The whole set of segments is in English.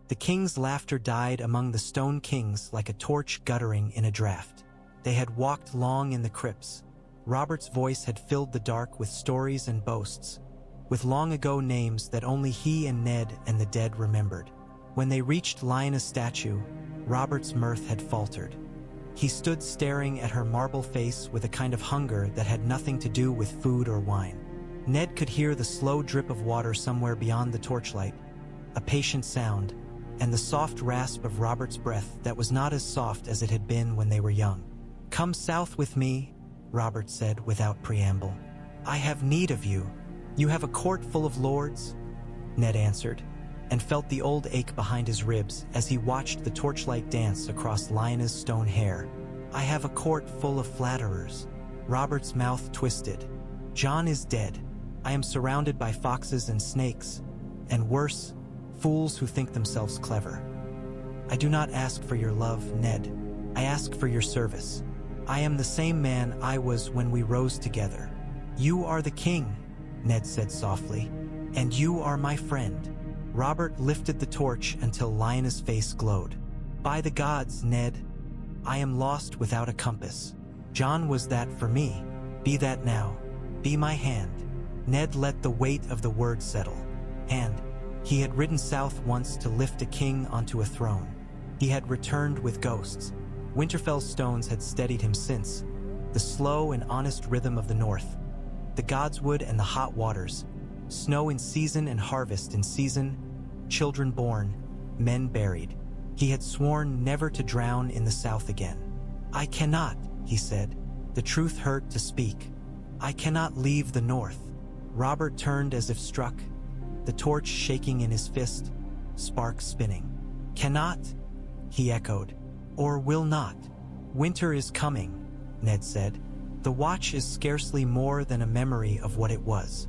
The king's laughter died among the stone kings like a torch guttering in a draught. They had walked long in the crypts. Robert's voice had filled the dark with stories and boasts, with long-ago names that only he and Ned and the dead remembered. When they reached Lyanna's statue, Robert's mirth had faltered. He stood staring at her marble face with a kind of hunger that had nothing to do with food or wine. Ned could hear the slow drip of water somewhere beyond the torchlight, a patient sound, and the soft rasp of Robert's breath that was not as soft as it had been when they were young. "Come south with me," Robert said without preamble. "I have need of you." "You have a court full of lords?" Ned answered, and felt the old ache behind his ribs as he watched the torchlight dance across Lyanna's stone hair. "I have a court full of flatterers." Robert's mouth twisted. "Jon is dead. I am surrounded by foxes and snakes, and worse, fools who think themselves clever. I do not ask for your love, Ned. I ask for your service. I am the same man I was when we rose together." "You are the king," Ned said softly, "and you are my friend." Robert lifted the torch until Lyanna's face glowed. "By the gods, Ned, I am lost without a compass. Jon was that for me. Be that now. Be my hand." Ned let the weight of the word settle. Hand. He had ridden south once to lift a king onto a throne. He had returned with ghosts. Winterfell's stones had steadied him since. The slow and honest rhythm of the north. The godswood and the hot waters. Snow in season and harvest in season. Children born, men buried. He had sworn never to drown in the south again. "I cannot," he said. The truth hurt to speak. "I cannot leave the north." Robert turned as if struck, the torch shaking in his fist, sparks spinning. "Cannot?" he echoed. "Or will not?" "Winter is coming," Ned said. "The watch is scarcely more than a memory of what it was.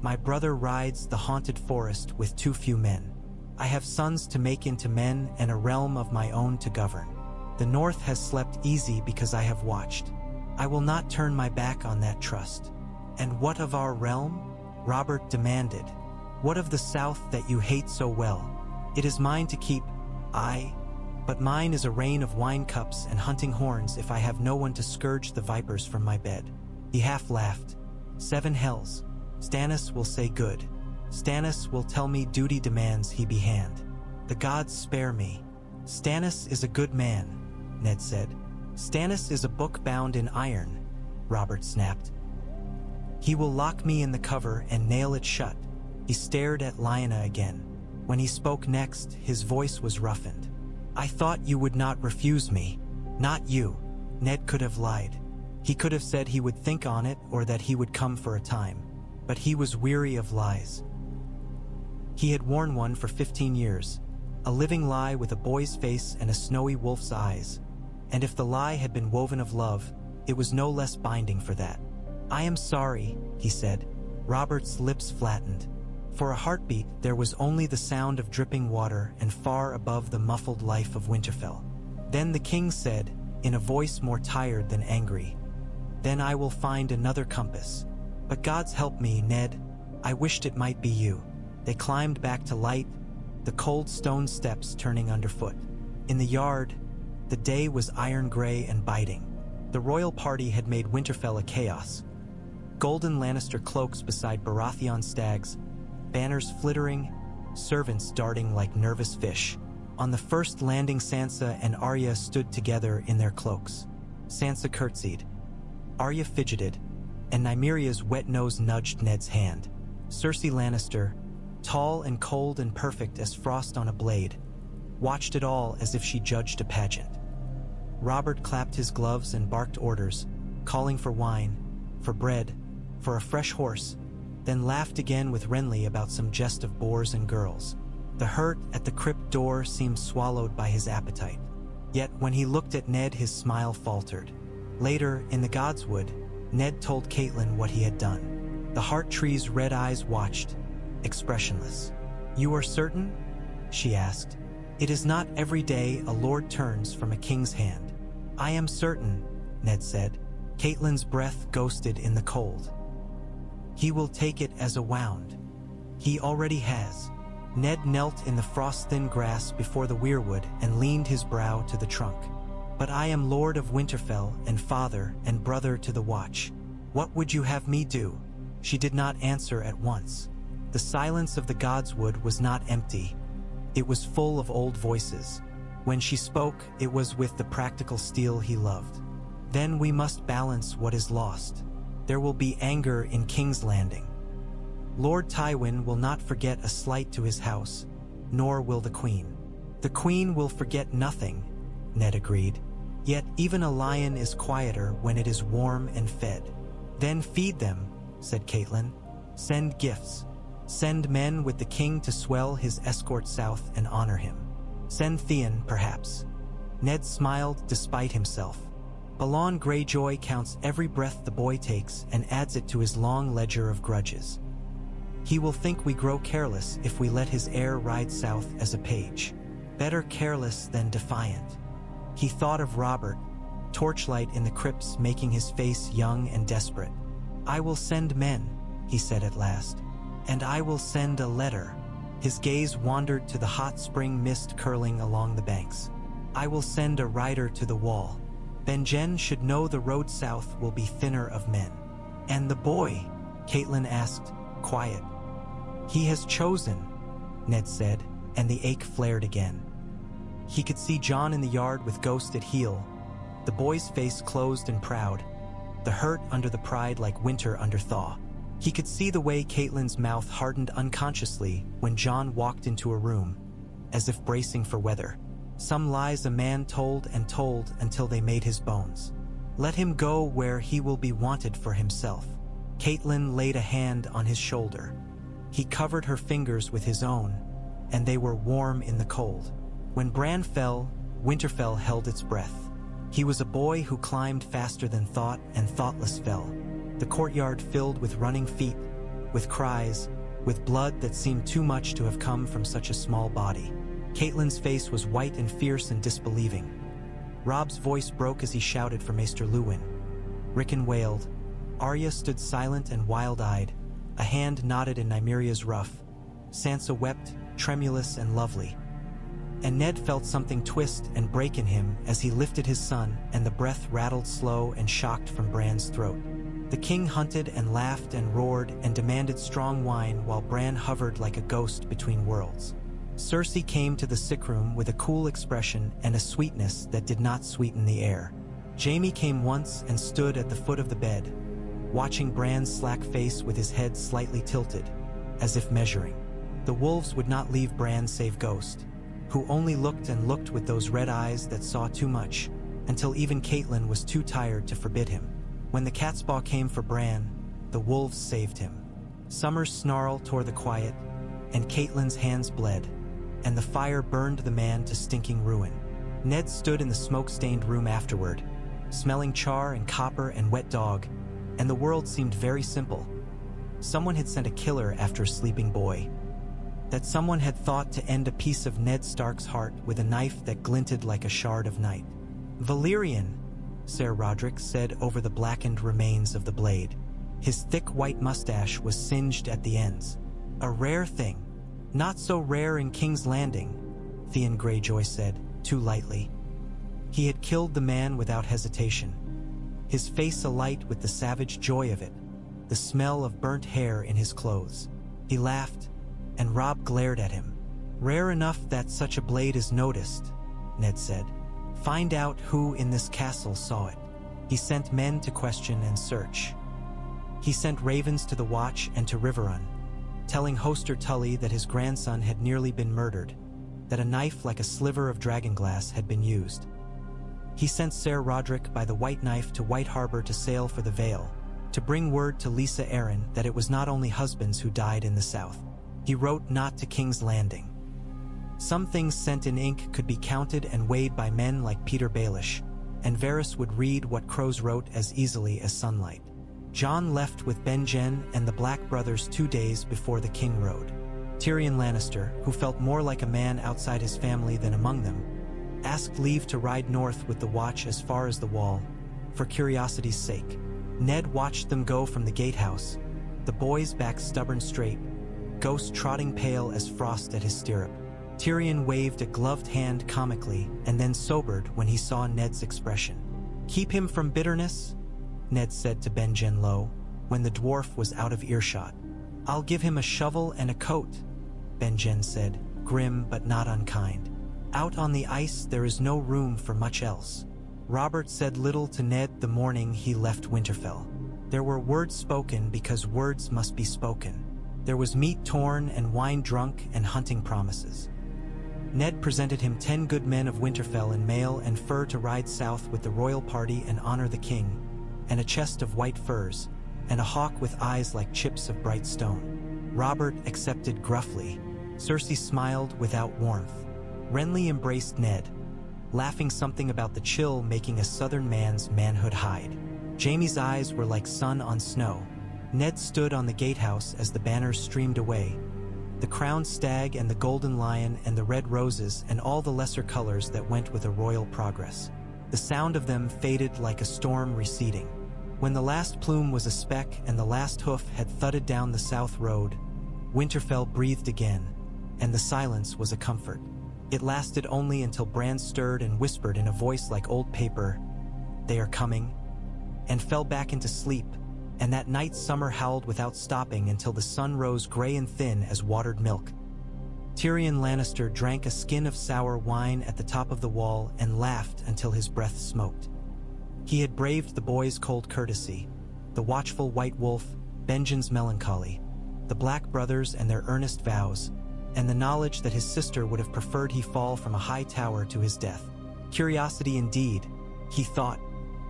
My brother rides the haunted forest with too few men. I have sons to make into men and a realm of my own to govern. The north has slept easy because I have watched. I will not turn my back on that trust." "And what of our realm?" Robert demanded. "What of the south that you hate so well? It is mine to keep, but mine is a reign of wine cups and hunting horns if I have no one to scourge the vipers from my bed." He half laughed. "7 hells. Stannis will say good. Stannis will tell me duty demands he be hand. The gods spare me." "Stannis is a good man," Ned said. "Stannis is a book bound in iron," Robert snapped. "He will lock me in the cover and nail it shut." He stared at Lyanna again. When he spoke next, his voice was roughened. "I thought you would not refuse me." "Not you." Ned could have lied. He could have said he would think on it or that he would come for a time. But he was weary of lies. He had worn one for 15 years, a living lie with a boy's face and a snowy wolf's eyes. And if the lie had been woven of love, it was no less binding for that. "I am sorry," he said. Robert's lips flattened. For a heartbeat, there was only the sound of dripping water and far above the muffled life of Winterfell. Then the king said, in a voice more tired than angry, "Then I will find another compass. But God's help me, Ned. I wished it might be you." They climbed back to light, the cold stone steps turning underfoot. In the yard, the day was iron gray and biting. The royal party had made Winterfell a chaos. Golden Lannister cloaks beside Baratheon stags, banners flittering, servants darting like nervous fish. On the first landing, Sansa and Arya stood together in their cloaks. Sansa curtsied. Arya fidgeted, and Nymeria's wet nose nudged Ned's hand. Cersei Lannister, tall and cold and perfect as frost on a blade, watched it all as if she judged a pageant. Robert clapped his gloves and barked orders, calling for wine, for bread, for a fresh horse, then laughed again with Renly about some jest of boars and girls. The hurt at the crypt door seemed swallowed by his appetite. Yet when he looked at Ned, his smile faltered. Later, in the Godswood, Ned told Catelyn what he had done. The Heart Tree's red eyes watched, expressionless. "You are certain?" she asked. "It is not every day a lord turns from a king's hand." "I am certain," Ned said. Catelyn's breath ghosted in the cold. "He will take it as a wound. He already has." Ned knelt in the frost-thin grass before the weirwood and leaned his brow to the trunk. "But I am Lord of Winterfell and father and brother to the Watch. What would you have me do?" She did not answer at once. The silence of the Godswood was not empty. It was full of old voices. When she spoke, it was with the practical steel he loved. "Then we must balance what is lost. There will be anger in King's Landing. Lord Tywin will not forget a slight to his house, nor will the Queen." "The Queen will forget nothing," Ned agreed. "Yet even a lion is quieter when it is warm and fed." "Then feed them," said Catelyn. "Send gifts. Send men with the king to swell his escort south and honor him. Send Theon, perhaps." Ned smiled despite himself. Balon Greyjoy counts every breath the boy takes and adds it to his long ledger of grudges. He will think we grow careless if we let his heir ride south as a page. Better careless than defiant. He thought of Robert, torchlight in the crypts making his face young and desperate. "I will send men," he said at last. "And I will send a letter." His gaze wandered to the hot spring mist curling along the banks. "I will send a rider to the wall. Benjen should know the road south will be thinner of men." "And the boy?" Catelyn asked, quiet. "He has chosen," Ned said, and the ache flared again. He could see Jon in the yard with Ghost at heel, the boy's face closed and proud, the hurt under the pride like winter under thaw. He could see the way Catelyn's mouth hardened unconsciously when Jon walked into a room, as if bracing for weather. Some lies a man told and told until they made his bones. Let him go where he will be wanted for himself. Catelyn laid a hand on his shoulder. He covered her fingers with his own, and they were warm in the cold. When Bran fell, Winterfell held its breath. He was a boy who climbed faster than thought, and thoughtless fell. The courtyard filled with running feet, with cries, with blood that seemed too much to have come from such a small body. Catelyn's face was white and fierce and disbelieving. Robb's voice broke as he shouted for Maester Luwin. Rickon wailed. Arya stood silent and wild-eyed. A hand knotted in Nymeria's ruff. Sansa wept, tremulous and lovely. And Ned felt something twist and break in him as he lifted his son, and the breath rattled slow and shocked from Bran's throat. The king hunted and laughed and roared and demanded strong wine while Bran hovered like a ghost between worlds. Cersei came to the sick room with a cool expression and a sweetness that did not sweeten the air. Jaime came once and stood at the foot of the bed, watching Bran's slack face with his head slightly tilted, as if measuring. The wolves would not leave Bran save Ghost, who only looked and looked with those red eyes that saw too much, until even Catelyn was too tired to forbid him. When the catspaw came for Bran, the wolves saved him. Summer's snarl tore the quiet, and Catelyn's hands bled, and the fire burned the man to stinking ruin. Ned stood in the smoke-stained room afterward, smelling char and copper and wet dog, and the world seemed very simple. Someone had sent a killer after a sleeping boy. That someone had thought to end a piece of Ned Stark's heart with a knife that glinted like a shard of night. "Valyrian," Ser Rodrik said over the blackened remains of the blade. His thick white mustache was singed at the ends. "A rare thing. Not so rare in King's Landing," Theon Greyjoy said, too lightly. He had killed the man without hesitation, his face alight with the savage joy of it, the smell of burnt hair in his clothes. He laughed, and Robb glared at him. "Rare enough that such a blade is noticed," Ned said. "Find out who in this castle saw it." He sent men to question and search. He sent ravens to the Watch and to Riverrun, telling Hoster Tully that his grandson had nearly been murdered, that a knife like a sliver of dragonglass had been used. He sent Ser Rodrik by the White Knife to White Harbor to sail for the Vale, to bring word to Lysa Arryn that it was not only husbands who died in the south. He wrote not to King's Landing. Some things sent in ink could be counted and weighed by men like Peter Baelish, and Varys would read what crows wrote as easily as sunlight. Jon left with Benjen and the Black brothers 2 days before the king rode. Tyrion Lannister, who felt more like a man outside his family than among them, asked leave to ride north with the Watch as far as the Wall, for curiosity's sake. Ned watched them go from the gatehouse, the boys back stubborn straight, ghost trotting pale as frost at his stirrup. Tyrion waved a gloved hand comically and then sobered when he saw Ned's expression. "Keep him from bitterness," Ned said to Benjen Low, when the dwarf was out of earshot. "I'll give him a shovel and a coat," Benjen said, grim but not unkind. "Out on the ice there is no room for much else." Robert said little to Ned the morning he left Winterfell. There were words spoken because words must be spoken. There was meat torn and wine drunk and hunting promises. Ned presented him 10 good men of Winterfell in mail and fur to ride south with the royal party and honor the king, and a chest of white furs, and a hawk with eyes like chips of bright stone. Robert accepted gruffly. Cersei smiled without warmth. Renly embraced Ned, laughing something about the chill making a southern man's manhood hide. Jaime's eyes were like sun on snow. Ned stood on the gatehouse as the banners streamed away. The crowned stag and the golden lion and the red roses and all the lesser colors that went with a royal progress. The sound of them faded like a storm receding. When the last plume was a speck and the last hoof had thudded down the south road, Winterfell breathed again, and the silence was a comfort. It lasted only until Bran stirred and whispered in a voice like old paper, "They are coming," and fell back into sleep, and that night summer howled without stopping until the sun rose gray and thin as watered milk. Tyrion Lannister drank a skin of sour wine at the top of the wall and laughed until his breath smoked. He had braved the boy's cold courtesy, the watchful White Wolf, Benjen's melancholy, the Black brothers and their earnest vows, and the knowledge that his sister would have preferred he fall from a high tower to his death. Curiosity indeed, he thought,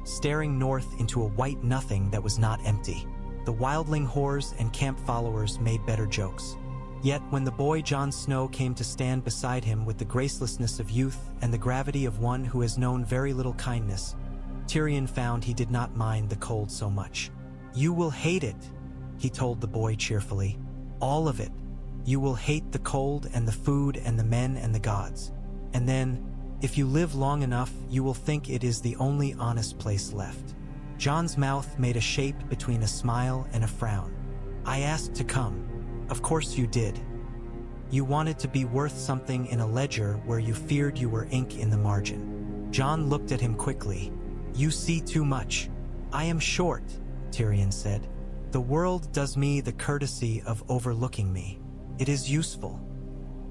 staring north into a white nothing that was not empty. The wildling whores and camp followers made better jokes. Yet when the boy Jon Snow came to stand beside him with the gracelessness of youth and the gravity of one who has known very little kindness, Tyrion found he did not mind the cold so much. "You will hate it," he told the boy cheerfully. "All of it. You will hate the cold and the food and the men and the gods. And then, if you live long enough, you will think it is the only honest place left." Jon's mouth made a shape between a smile and a frown. "I asked to come. Of course you did. You wanted to be worth something in a ledger where you feared you were ink in the margin." Jon looked at him quickly. "You see too much." "I am short," Tyrion said. "The world does me the courtesy of overlooking me. It is useful."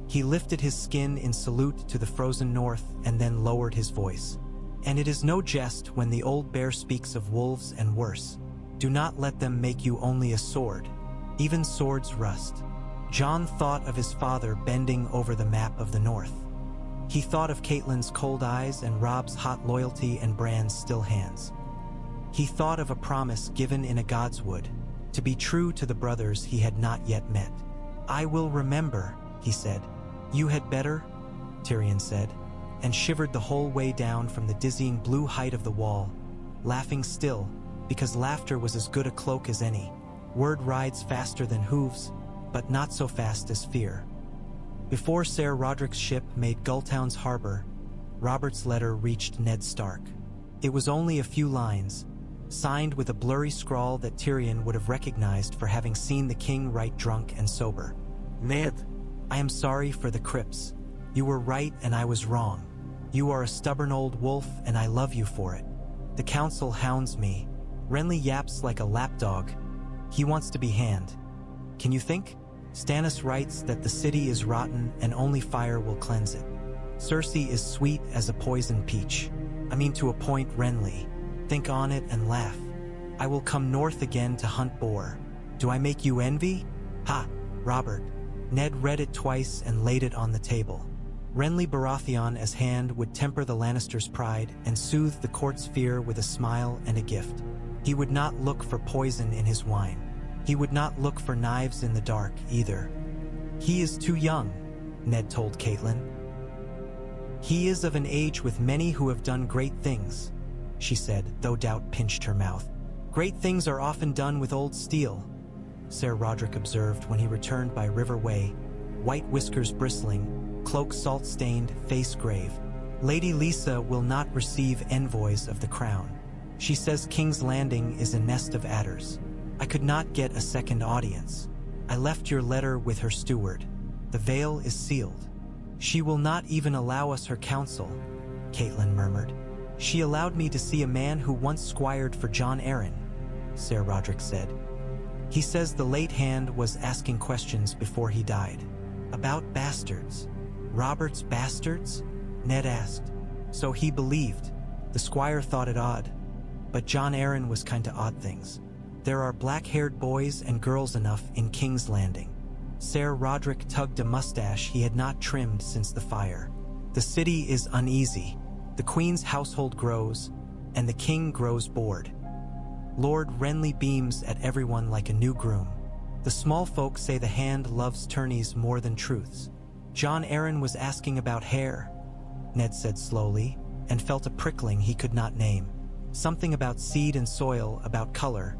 He lifted his skin in salute to the frozen north and then lowered his voice. "And it is no jest when the old bear speaks of wolves and worse. Do not let them make you only a sword. Even swords rust." Jon thought of his father bending over the map of the north. He thought of Catelyn's cold eyes and Robb's hot loyalty and Bran's still hands. He thought of a promise given in a godswood, to be true to the brothers he had not yet met. "I will remember," he said. "You had better," Tyrion said, and shivered the whole way down from the dizzying blue height of the wall, laughing still, because laughter was as good a cloak as any. Word rides faster than hooves, but not so fast as fear. Before Ser Roderick's ship made Gulltown's harbor, Robert's letter reached Ned Stark. It was only a few lines, signed with a blurry scrawl that Tyrion would have recognized for having seen the king write drunk and sober. "Ned, I am sorry for the Crips. You were right and I was wrong. You are a stubborn old wolf and I love you for it. The council hounds me. Renly yaps like a lapdog. He wants to be hand. Can you think? Stannis writes that the city is rotten and only fire will cleanse it. Cersei is sweet as a poisoned peach. I mean to a point, Renly. Think on it and laugh. I will come north again to hunt boar. Do I make you envy? Ha, Robert." Ned read it twice and laid it on the table. Renly Baratheon as hand would temper the Lannisters' pride and soothe the court's fear with a smile and a gift. He would not look for poison in his wine. He would not look for knives in the dark, either. "He is too young," Ned told Catelyn. "He is of an age with many who have done great things," she said, though doubt pinched her mouth. "Great things are often done with old steel," Ser Roderick observed when he returned by River Way, white whiskers bristling, cloak salt-stained, face grave. "Lady Lisa will not receive envoys of the crown. She says King's Landing is a nest of adders. I could not get a second audience. I left your letter with her steward. The veil is sealed. She will not even allow us her counsel, Catelyn murmured. She allowed me to see a man who once squired for Jon Arryn, Ser Rodrik said. He says the late hand was asking questions before he died. About bastards. Robert's bastards? Ned asked. So he believed. The squire thought it odd. But Jon Arryn was kinda odd things. There are black-haired boys and girls enough in King's Landing. Ser Rodrik tugged a mustache he had not trimmed since the fire. The city is uneasy. The Queen's household grows, and the King grows bored. Lord Renly beams at everyone like a new groom. The small folk say the hand loves tourneys more than truths. Jon Arryn was asking about hair, Ned said slowly, and felt a prickling he could not name. Something about seed and soil, about color,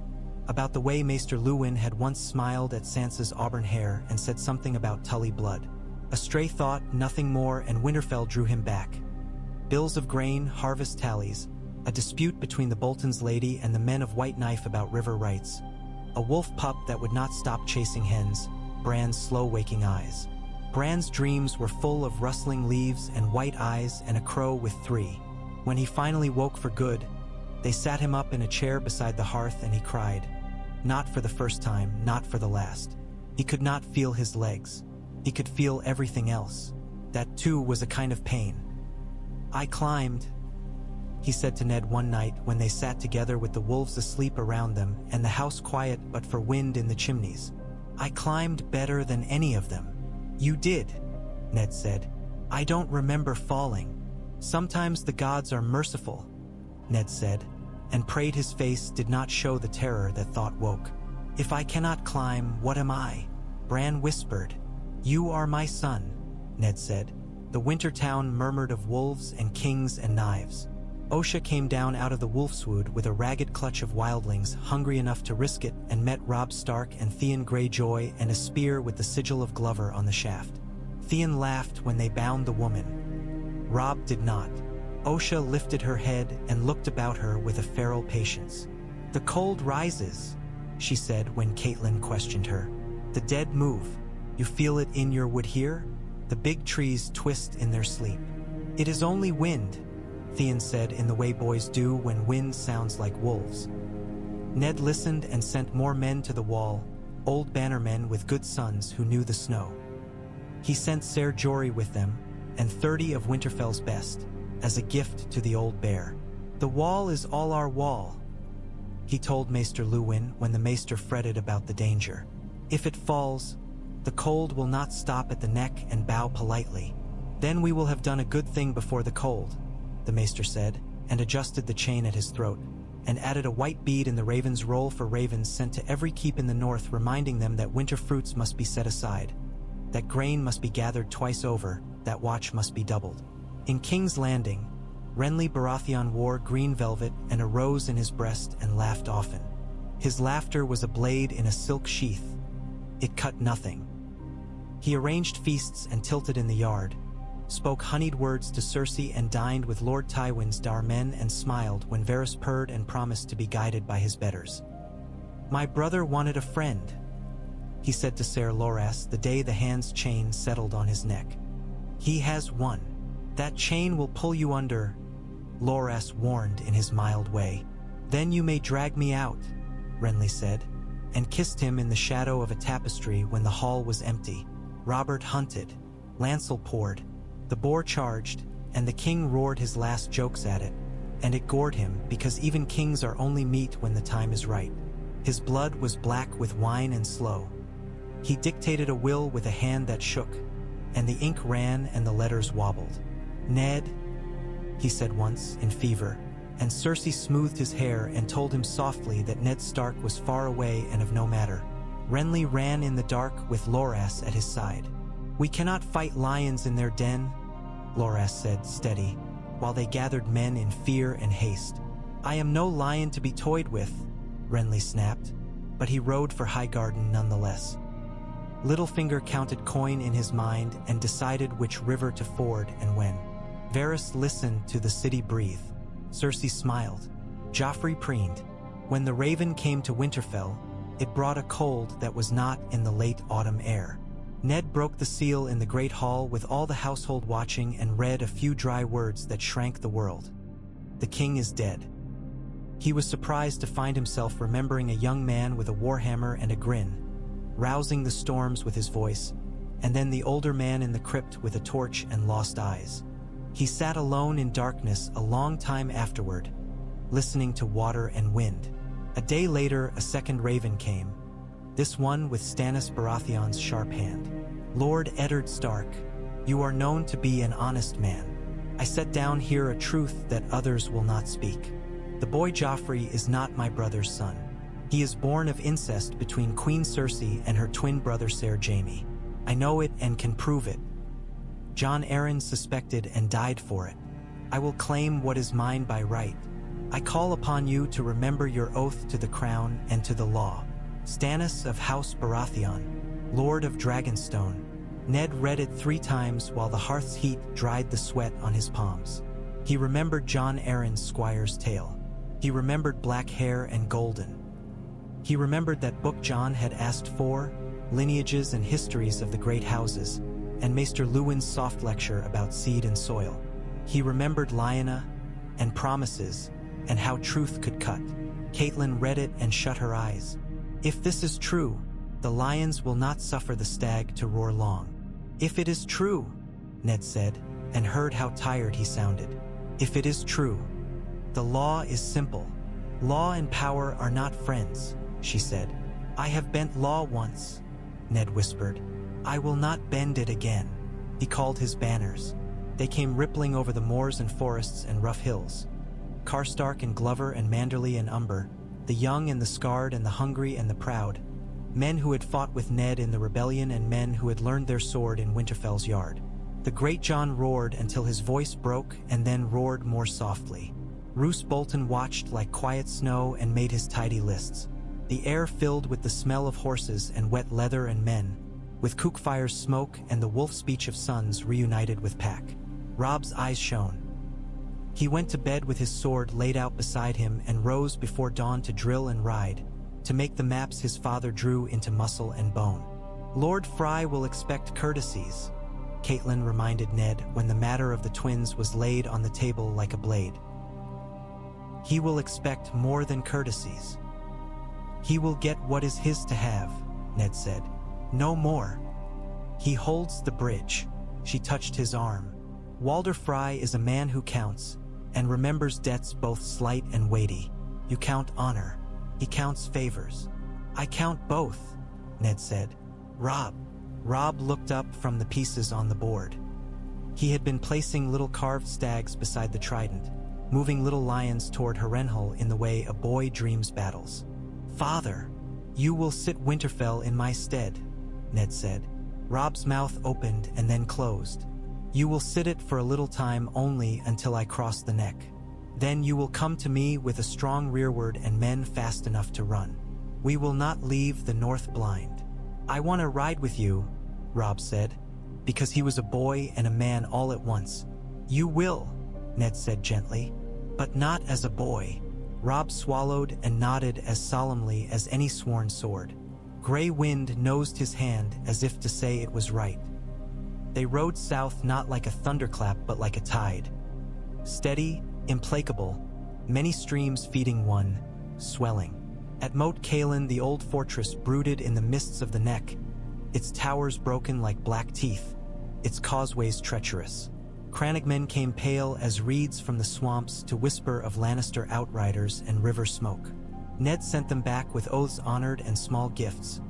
about the way Maester Luwin had once smiled at Sansa's auburn hair and said something about Tully blood. A stray thought, nothing more, and Winterfell drew him back. Bills of grain, harvest tallies, a dispute between the Bolton's lady and the men of White Knife about river rights, a wolf pup that would not stop chasing hens, Bran's slow waking eyes. Bran's dreams were full of rustling leaves and white eyes and a crow with 3. When he finally woke for good, they sat him up in a chair beside the hearth and he cried. Not for the first time, not for the last. He could not feel his legs. He could feel everything else. That too was a kind of pain. I climbed, he said to Ned one night when they sat together with the wolves asleep around them and the house quiet but for wind in the chimneys. I climbed better than any of them. You did, Ned said. I don't remember falling. Sometimes the gods are merciful, Ned said, and prayed his face did not show the terror that thought woke. If I cannot climb, what am I? Bran whispered. You are my son, Ned said. The winter town murmured of wolves and kings and knives. Osha came down out of the wolfswood with a ragged clutch of wildlings, hungry enough to risk it, and met Robb Stark and Theon Greyjoy and a spear with the sigil of Glover on the shaft. Theon laughed when they bound the woman. Robb did not. Osha lifted her head and looked about her with a feral patience. The cold rises, she said when Catelyn questioned her. The dead move. You feel it in your wood here? The big trees twist in their sleep. It is only wind, Theon said in the way boys do when wind sounds like wolves. Ned listened and sent more men to the wall, old bannermen with good sons who knew the snow. He sent Ser Jorah with them, and 30 of Winterfell's best, as a gift to the old bear. The wall is all our wall, he told Maester Luwin when the Maester fretted about the danger. If it falls, the cold will not stop at the neck and bow politely. Then we will have done a good thing before the cold, the Maester said, and adjusted the chain at his throat, and added a white bead in the raven's roll for ravens sent to every keep in the north, reminding them that winter fruits must be set aside, that grain must be gathered twice over, that watch must be doubled. In King's Landing, Renly Baratheon wore green velvet and a rose in his breast and laughed often. His laughter was a blade in a silk sheath. It cut nothing. He arranged feasts and tilted in the yard, spoke honeyed words to Cersei and dined with Lord Tywin's Darmen and smiled when Varys purred and promised to be guided by his betters. My brother wanted a friend, he said to Ser Loras the day the hand's chain settled on his neck. He has one. That chain will pull you under, Loras warned in his mild way. Then you may drag me out, Renly said, and kissed him in the shadow of a tapestry when the hall was empty. Robert hunted, Lancel poured, the boar charged, and the king roared his last jokes at it, and it gored him because even kings are only meat when the time is right. His blood was black with wine and slow. He dictated a will with a hand that shook, and the ink ran and the letters wobbled. Ned, he said once, in fever, and Cersei smoothed his hair and told him softly that Ned Stark was far away and of no matter. Renly ran in the dark with Loras at his side. We cannot fight lions in their den, Loras said, steady, while they gathered men in fear and haste. I am no lion to be toyed with, Renly snapped, but he rode for Highgarden nonetheless. Littlefinger counted coin in his mind and decided which river to ford and when. Varys listened to the city breathe. Cersei smiled. Joffrey preened. When the raven came to Winterfell, It brought a cold that was not in the late autumn air. Ned broke the seal in the great hall with all the household watching and read a few dry words that shrank the world. The king is dead. He was surprised to find himself remembering a young man with a warhammer and a grin, rousing the storms with his voice, and then the older man in the crypt with a torch and lost eyes. He sat alone in darkness a long time afterward, listening to water and wind. A day later, a second raven came, this one with Stannis Baratheon's sharp hand. "Lord Eddard Stark, you are known to be an honest man. I set down here a truth that others will not speak. The boy Joffrey is not my brother's son. He is born of incest between Queen Cersei and her twin brother Ser Jaime. I know it and can prove it. Jon Arryn suspected and died for it. I will claim what is mine by right. I call upon you to remember your oath to the crown and to the law. Stannis of House Baratheon, Lord of Dragonstone." Ned read it 3 times while the hearth's heat dried the sweat on his palms. He remembered Jon Arryn's squire's tale. He remembered black hair and golden. He remembered that book Jon had asked for, lineages and histories of the great houses, and Maester Luwin's soft lecture about seed and soil. He remembered Lyanna, and promises, and how truth could cut. Catelyn read it and shut her eyes. If this is true, the lions will not suffer the stag to roar long. If it is true, Ned said, and heard how tired he sounded. If it is true, the law is simple. Law and power are not friends, she said. I have bent law once, Ned whispered. I will not bend it again. He called his banners. They came rippling over the moors and forests and rough hills. Karstark and Glover and Manderly and Umber, the young and the scarred and the hungry and the proud, men who had fought with Ned in the rebellion and men who had learned their sword in Winterfell's yard. The great Jon roared until his voice broke and then roared more softly. Roose Bolton watched like quiet snow and made his tidy lists. The air filled with the smell of horses and wet leather and men, with Cookfire's smoke and the wolf speech of sons reunited with pack. Robb's eyes shone. He went to bed with his sword laid out beside him and rose before dawn to drill and ride, to make the maps his father drew into muscle and bone. Lord Frey will expect courtesies, Catelyn reminded Ned when the matter of the twins was laid on the table like a blade. He will expect more than courtesies. He will get what is his to have, Ned said. No more. He holds the bridge. She touched his arm. Walder Frey is a man who counts, and remembers debts both slight and weighty. You count honor. He counts favors. I count both, Ned said. Robb looked up from the pieces on the board. He had been placing little carved stags beside the trident, moving little lions toward Harrenhal in the way a boy dreams battles. Father, you will sit Winterfell in my stead, Ned said. Robb's mouth opened and then closed. You will sit it for a little time only until I cross the neck. Then you will come to me with a strong rearward and men fast enough to run. We will not leave the north blind. I want to ride with you, Robb said, because he was a boy and a man all at once. You will, Ned said gently, but not as a boy. Robb swallowed and nodded as solemnly as any sworn sword. Grey wind nosed his hand as if to say it was right. They rode south not like a thunderclap but like a tide. Steady, implacable, many streams feeding one, swelling. At Moat Cailin the old fortress brooded in the mists of the neck, its towers broken like black teeth, its causeways treacherous. Crannogmen came pale as reeds from the swamps to whisper of Lannister outriders and river smoke. Ned sent them back with oaths honored and small gifts,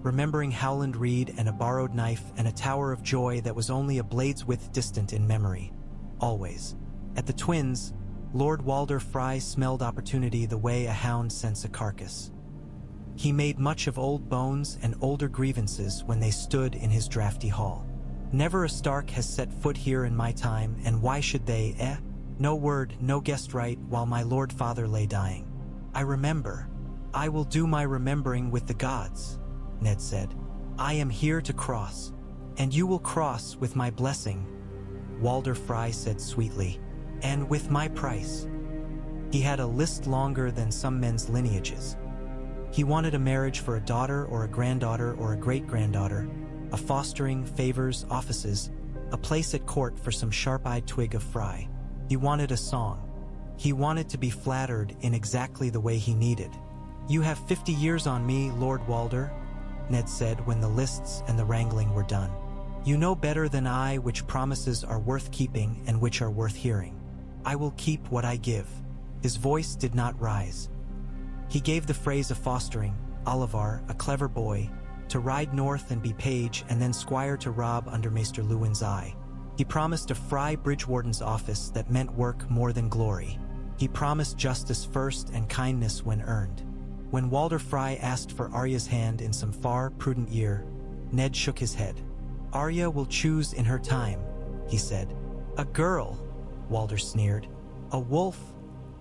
remembering Howland Reed and a borrowed knife and a tower of joy that was only a blade's width distant in memory. Always. At the twins, Lord Walder Frey smelled opportunity the way a hound scents a carcass. He made much of old bones and older grievances when they stood in his drafty hall. Never a Stark has set foot here in my time, and why should they, No word, no guest right, while my lord father lay dying. I remember. I will do my remembering with the gods, Ned said. I am here to cross, and you will cross with my blessing, Walder Frey said sweetly, and with my price. He had a list longer than some men's lineages. He wanted a marriage for a daughter or a granddaughter or a great-granddaughter, a fostering, favors, offices, a place at court for some sharp-eyed twig of fry. He wanted a song. He wanted to be flattered in exactly the way he needed. "You have 50 years on me, Lord Walder," Ned said when the lists and the wrangling were done. "You know better than I which promises are worth keeping and which are worth hearing. I will keep what I give." His voice did not rise. He gave the phrase of fostering, Olivar, a clever boy, to ride north and be page and then squire to Rob under Maester Lewin's eye. He promised a Fry Bridgewarden's office that meant work more than glory. He promised justice first and kindness when earned. When Walder Fry asked for Arya's hand in some far, prudent year, Ned shook his head. "Arya will choose in her time," he said. "A girl," Walder sneered. "A wolf,"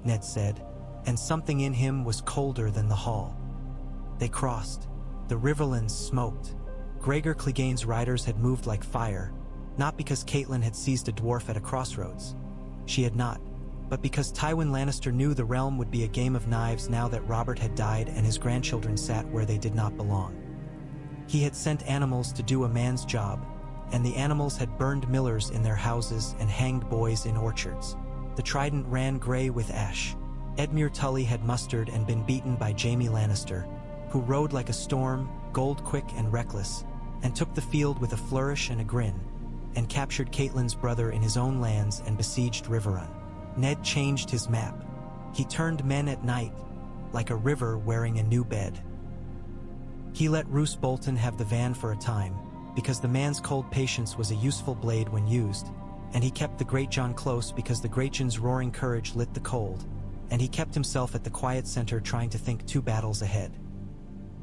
Ned said, and something in him was colder than the hall. They crossed. The riverlands smoked. Gregor Clegane's riders had moved like fire, not because Catelyn had seized a dwarf at a crossroads. She had not, but because Tywin Lannister knew the realm would be a game of knives now that Robert had died and his grandchildren sat where they did not belong. He had sent animals to do a man's job, and the animals had burned millers in their houses and hanged boys in orchards. The trident ran gray with ash. Edmure Tully had mustered and been beaten by Jaime Lannister, who rode like a storm, gold-quick and reckless, and took the field with a flourish and a grin, and captured Catelyn's brother in his own lands and besieged Riverrun. Ned changed his map. He turned men at night, like a river wearing a new bed. He let Roose Bolton have the van for a time, because the man's cold patience was a useful blade when used, and he kept the Greatjon close because the Greatjon's roaring courage lit the cold, and he kept himself at the quiet center trying to think 2 battles ahead.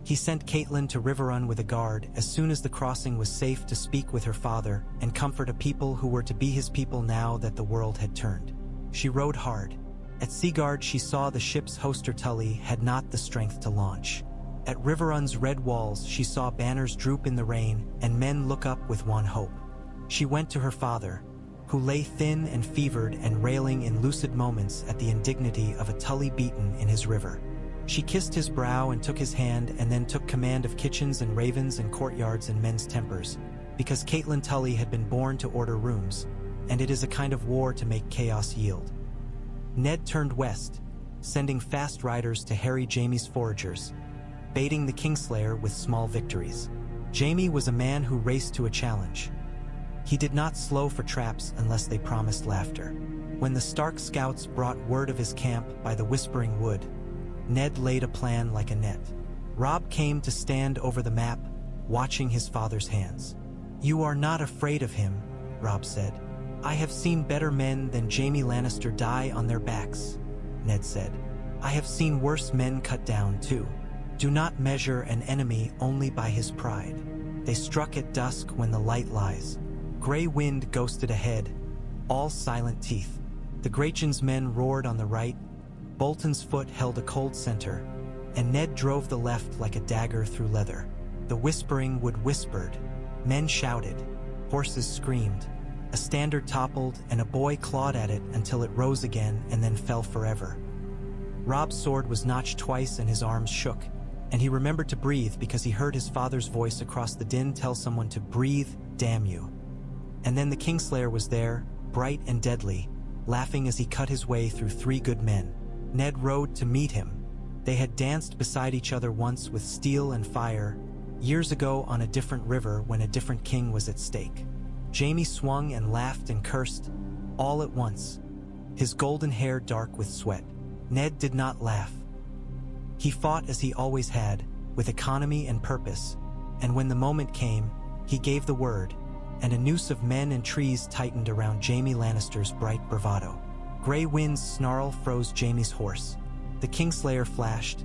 He sent Catelyn to Riverrun with a guard as soon as the crossing was safe to speak with her father and comfort a people who were to be his people now that the world had turned. She rode hard. At Seaguard she saw the ship's hoster Tully had not the strength to launch. At Riverrun's red walls she saw banners droop in the rain and men look up with wan hope. She went to her father, who lay thin and fevered and railing in lucid moments at the indignity of a Tully beaten in his river. She kissed his brow and took his hand and then took command of kitchens and ravens and courtyards and men's tempers, because Catelyn Tully had been born to order rooms, and it is a kind of war to make chaos yield. Ned turned west, sending fast riders to harry Jaime's foragers, baiting the Kingslayer with small victories. Jaime was a man who raced to a challenge. He did not slow for traps unless they promised laughter. When the Stark scouts brought word of his camp by the Whispering Wood, Ned laid a plan like a net. Robb came to stand over the map, watching his father's hands. "You are not afraid of him," Robb said. "I have seen better men than Jaime Lannister die on their backs," Ned said. "I have seen worse men cut down, too. Do not measure an enemy only by his pride." They struck at dusk when the light lies. Gray wind ghosted ahead, all silent teeth. The Greatjon's men roared on the right, Bolton's foot held a cold center, and Ned drove the left like a dagger through leather. The Whispering Wood whispered. Men shouted. Horses screamed. A standard toppled, and a boy clawed at it until it rose again and then fell forever. Robb's sword was notched twice and his arms shook, and he remembered to breathe because he heard his father's voice across the din tell someone to breathe, damn you. And then the Kingslayer was there, bright and deadly, laughing as he cut his way through 3 good men. Ned rode to meet him. They had danced beside each other once with steel and fire, years ago on a different river when a different king was at stake. Jaime swung and laughed and cursed, all at once, his golden hair dark with sweat. Ned did not laugh. He fought as he always had, with economy and purpose, and when the moment came, he gave the word, and a noose of men and trees tightened around Jaime Lannister's bright bravado. Gray wind's snarl froze Jaime's horse. The Kingslayer flashed,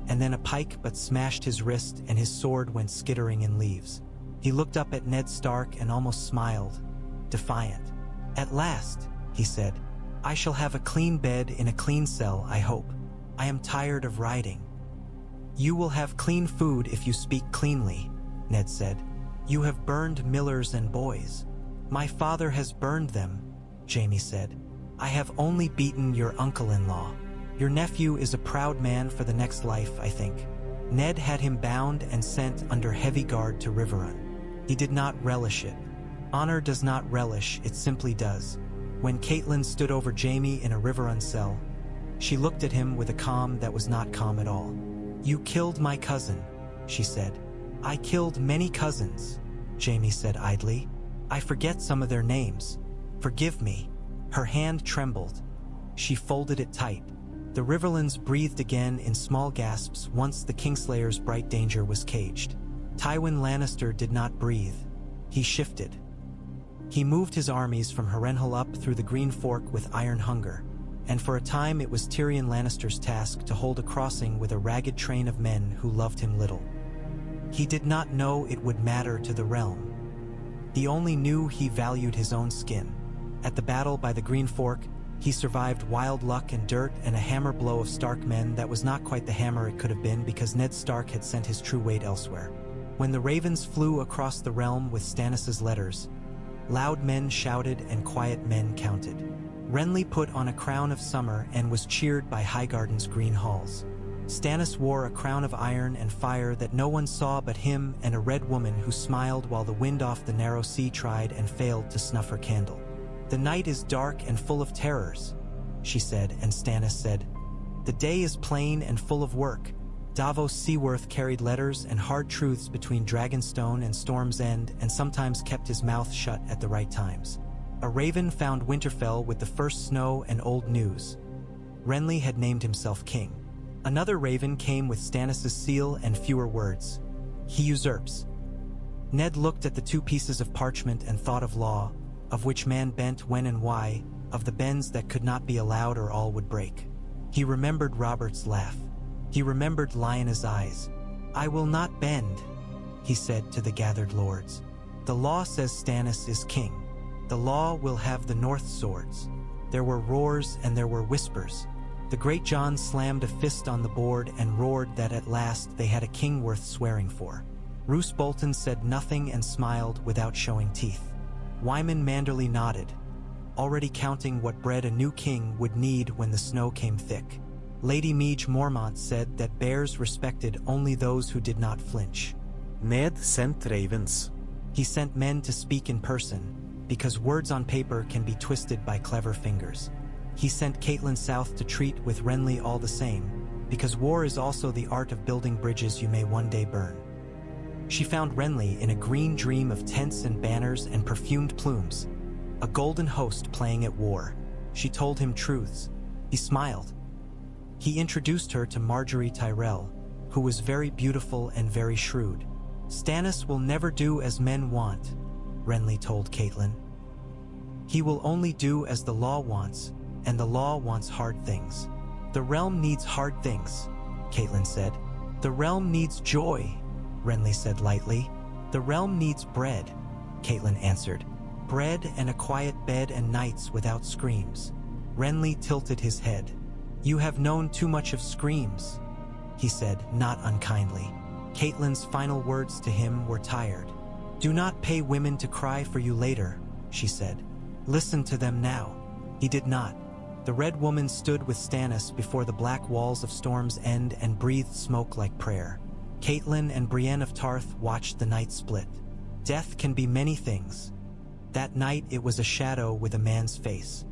and then a pike but smashed his wrist and his sword went skittering in leaves. He looked up at Ned Stark and almost smiled, defiant. "At last," he said, "I shall have a clean bed in a clean cell, I hope. I am tired of riding." "You will have clean food if you speak cleanly," Ned said. "You have burned millers and boys." "My father has burned them," Jaime said. "I have only beaten your uncle-in-law. Your nephew is a proud man for the next life, I think." Ned had him bound and sent under heavy guard to Riverrun. He did not relish it. Honor does not relish, it simply does. When Catelyn stood over Jaime in a Riverrun cell, she looked at him with a calm that was not calm at all. "You killed my cousin," she said. "I killed many cousins," Jaime said idly. "I forget some of their names. Forgive me." Her hand trembled. She folded it tight. The Riverlands breathed again in small gasps once the Kingslayer's bright danger was caged. Tywin Lannister did not breathe. He shifted. He moved his armies from Harrenhal up through the Green Fork with iron hunger, and for a time it was Tyrion Lannister's task to hold a crossing with a ragged train of men who loved him little. He did not know it would matter to the realm. He only knew he valued his own skin. At the battle by the Green Fork, he survived wild luck and dirt and a hammer blow of Stark men that was not quite the hammer it could have been because Ned Stark had sent his true weight elsewhere. When the ravens flew across the realm with Stannis' letters, loud men shouted and quiet men counted. Renly put on a crown of summer and was cheered by Highgarden's green halls. Stannis wore a crown of iron and fire that no one saw but him and a red woman who smiled while the wind off the narrow sea tried and failed to snuff her candle. "The night is dark and full of terrors," she said, and Stannis said, "The day is plain and full of work." Davos Seaworth carried letters and hard truths between Dragonstone and Storm's End and sometimes kept his mouth shut at the right times. A raven found Winterfell with the first snow and old news. Renly had named himself king. Another raven came with Stannis' seal and fewer words. "He usurps." Ned looked at the two pieces of parchment and thought of law, of which man bent when and why, of the bends that could not be allowed or all would break. He remembered Robert's laugh. He remembered Lyanna's eyes. "I will not bend," he said to the gathered lords. "The law says Stannis is king. The law will have the North swords." There were roars and there were whispers. The Great John slammed a fist on the board and roared that at last they had a king worth swearing for. Roose Bolton said nothing and smiled without showing teeth. Wyman Manderly nodded, already counting what bread a new king would need when the snow came thick. Lady Meage Mormont said that bears respected only those who did not flinch. Ned sent ravens. He sent men to speak in person, because words on paper can be twisted by clever fingers. He sent Catelyn south to treat with Renly all the same, because war is also the art of building bridges you may one day burn. She found Renly in a green dream of tents and banners and perfumed plumes, a golden host playing at war. She told him truths. He smiled. He introduced her to Marjorie Tyrell, who was very beautiful and very shrewd. "Stannis will never do as men want," Renly told Catelyn. "He will only do as the law wants, and the law wants hard things." "The realm needs hard things," Catelyn said. "The realm needs joy," Renly said lightly. "The realm needs bread," Catelyn answered. "Bread and a quiet bed and nights without screams." Renly tilted his head. "You have known too much of screams," he said, not unkindly. Catelyn's final words to him were tired. "Do not pay women to cry for you later," she said. "Listen to them now." He did not. The Red Woman stood with Stannis before the black walls of Storm's End and breathed smoke like prayer. Catelyn and Brienne of Tarth watched the night split. Death can be many things. That night it was a shadow with a man's face.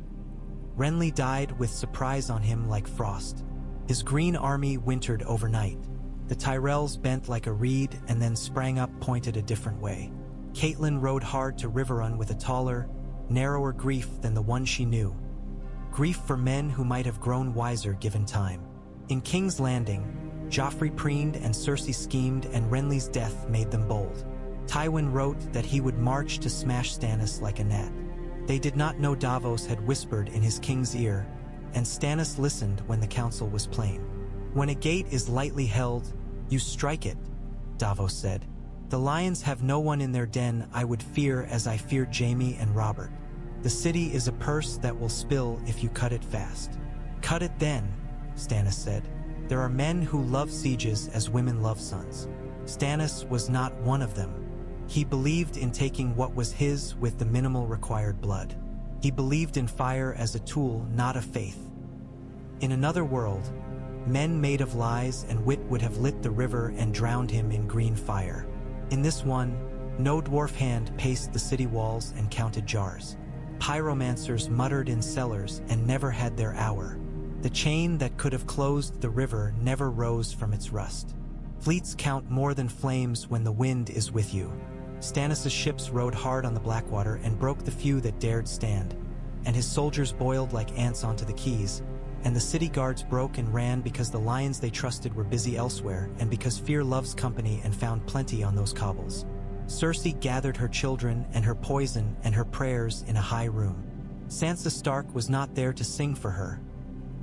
Renly died with surprise on him like frost. His green army wintered overnight. The Tyrells bent like a reed and then sprang up pointed a different way. Catelyn rode hard to Riverrun with a taller, narrower grief than the one she knew. Grief for men who might have grown wiser given time. In King's Landing, Joffrey preened and Cersei schemed and Renly's death made them bold. Tywin wrote that he would march to smash Stannis like a gnat. They did not know Davos had whispered in his king's ear, and Stannis listened when the council was plain. "When a gate is lightly held, you strike it," Davos said. "The lions have no one in their den I would fear as I feared Jaime and Robert. The city is a purse that will spill if you cut it fast." "Cut it then," Stannis said. "There are men who love sieges as women love sons." Stannis was not one of them. He believed in taking what was his with the minimal required blood. He believed in fire as a tool, not a faith. In another world, Men made of lies and wit would have lit the river and drowned him in green fire. In this one, no dwarf hand paced the city walls and counted jars. Pyromancers muttered in cellars and never had their hour. The chain that could have closed the river never rose from its rust. Fleets count more than flames when the wind is with you. Stannis' ships rode hard on the Blackwater and broke the few that dared stand, and his soldiers boiled like ants onto the quays, and the city guards broke and ran because the lions they trusted were busy elsewhere, and because fear loves company and found plenty on those cobbles. Cersei gathered her children and her poison and her prayers in a high room. Sansa Stark was not there to sing for her.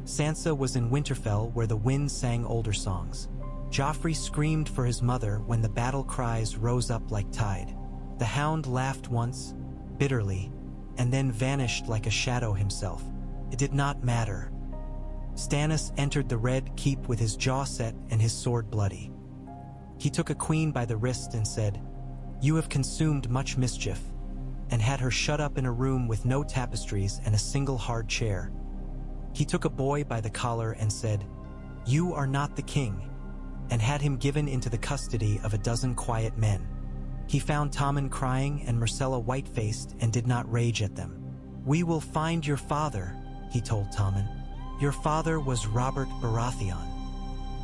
Sansa was in Winterfell where the wind sang older songs. Joffrey screamed for his mother when the battle cries rose up like tide. The Hound laughed once, bitterly, and then vanished like a shadow himself. It did not matter. Stannis entered the Red Keep with his jaw set and his sword bloody. He took a queen by the wrist and said, "You have consumed much mischief," and had her shut up in a room with no tapestries and a single hard chair. He took a boy by the collar and said, "You are not the king," and had him given into the custody of a dozen quiet men. He found Tommen crying and Myrcella white-faced and did not rage at them. "We will find your father," he told Tommen. "Your father was Robert Baratheon."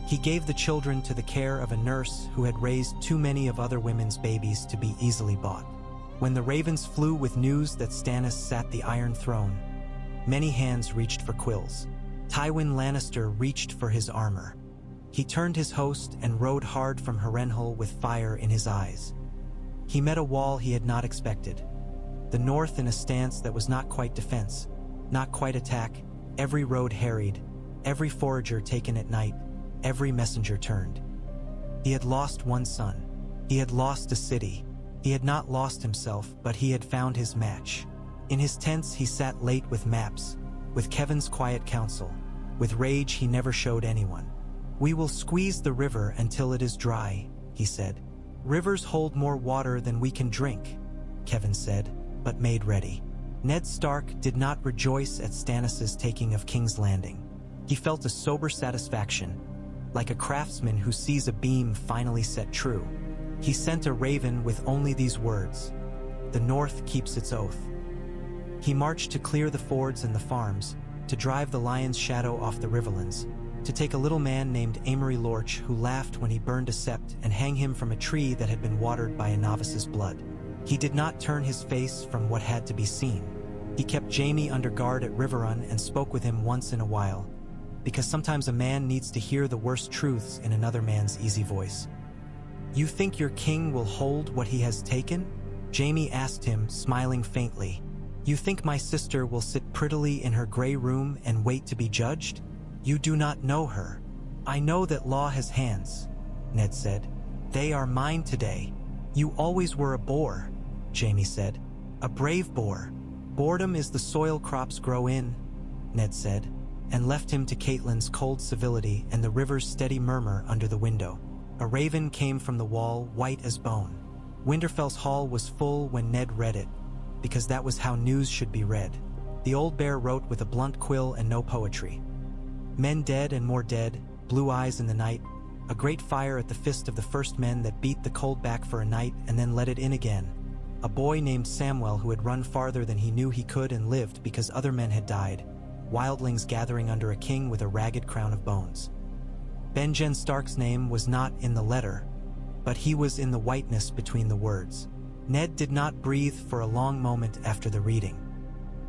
He gave the children to the care of a nurse who had raised too many of other women's babies to be easily bought. When the ravens flew with news that Stannis sat the Iron Throne, many hands reached for quills. Tywin Lannister reached for his armor. He turned his host and rode hard from Harrenhal with fire in his eyes. He met a wall he had not expected. The north in a stance that was not quite defense, not quite attack, every road harried, every forager taken at night, every messenger turned. He had lost one son. He had lost a city. He had not lost himself, but he had found his match. In his tents he sat late with maps, with Kevin's quiet counsel, with rage he never showed anyone. "We will squeeze the river until it is dry," he said. "Rivers hold more water than we can drink," Kevin said, but made ready. Ned Stark did not rejoice at Stannis' taking of King's Landing. He felt a sober satisfaction, like a craftsman who sees a beam finally set true. He sent a raven with only these words, "The North keeps its oath." He marched to clear the fords and the farms, to drive the lion's shadow off the riverlands, to take a little man named Amory Lorch who laughed when he burned a sept and hang him from a tree that had been watered by a novice's blood. He did not turn his face from what had to be seen. He kept Jaime under guard at Riverrun and spoke with him once in a while, because sometimes a man needs to hear the worst truths in another man's easy voice. "You think your king will hold what he has taken?" Jaime asked him, smiling faintly. "You think my sister will sit prettily in her gray room and wait to be judged? You do not know her." "I know that law has hands," Ned said. "They are mine today." "You always were a boar," Jaime said. "A brave boar. Boredom is the soil crops grow in," Ned said, and left him to Catelyn's cold civility and the river's steady murmur under the window. A raven came from the wall, white as bone. Winterfell's hall was full when Ned read it, because that was how news should be read. The old bear wrote with a blunt quill and no poetry. Men dead and more dead, blue eyes in the night, a great fire at the fist of the first men that beat the cold back for a night and then let it in again. A boy named Samwell who had run farther than he knew he could and lived because other men had died. Wildlings gathering under a king with a ragged crown of bones. Benjen Stark's name was not in the letter, but he was in the whiteness between the words. Ned did not breathe for a long moment after the reading.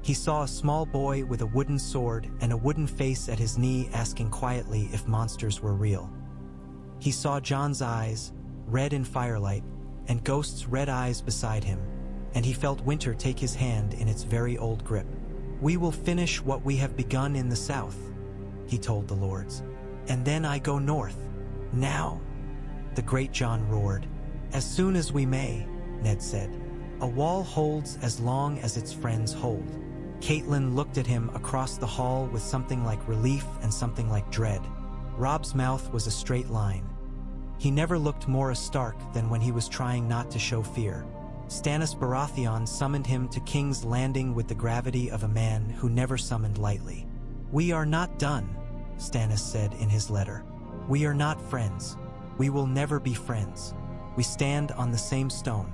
He saw a small boy with a wooden sword and a wooden face at his knee asking quietly if monsters were real. He saw Jon's eyes, red in firelight, and Ghost's red eyes beside him, and he felt winter take his hand in its very old grip. "We will finish what we have begun in the south," he told the lords. "And then I go north. Now," the great Jon roared. "As soon as we may," Ned said. "A wall holds as long as its friends hold." Catelyn looked at him across the hall with something like relief and something like dread. Robb's mouth was a straight line. He never looked more a Stark than when he was trying not to show fear. Stannis Baratheon summoned him to King's Landing with the gravity of a man who never summoned lightly. "We are not done," Stannis said in his letter. "We are not friends. We will never be friends. We stand on the same stone.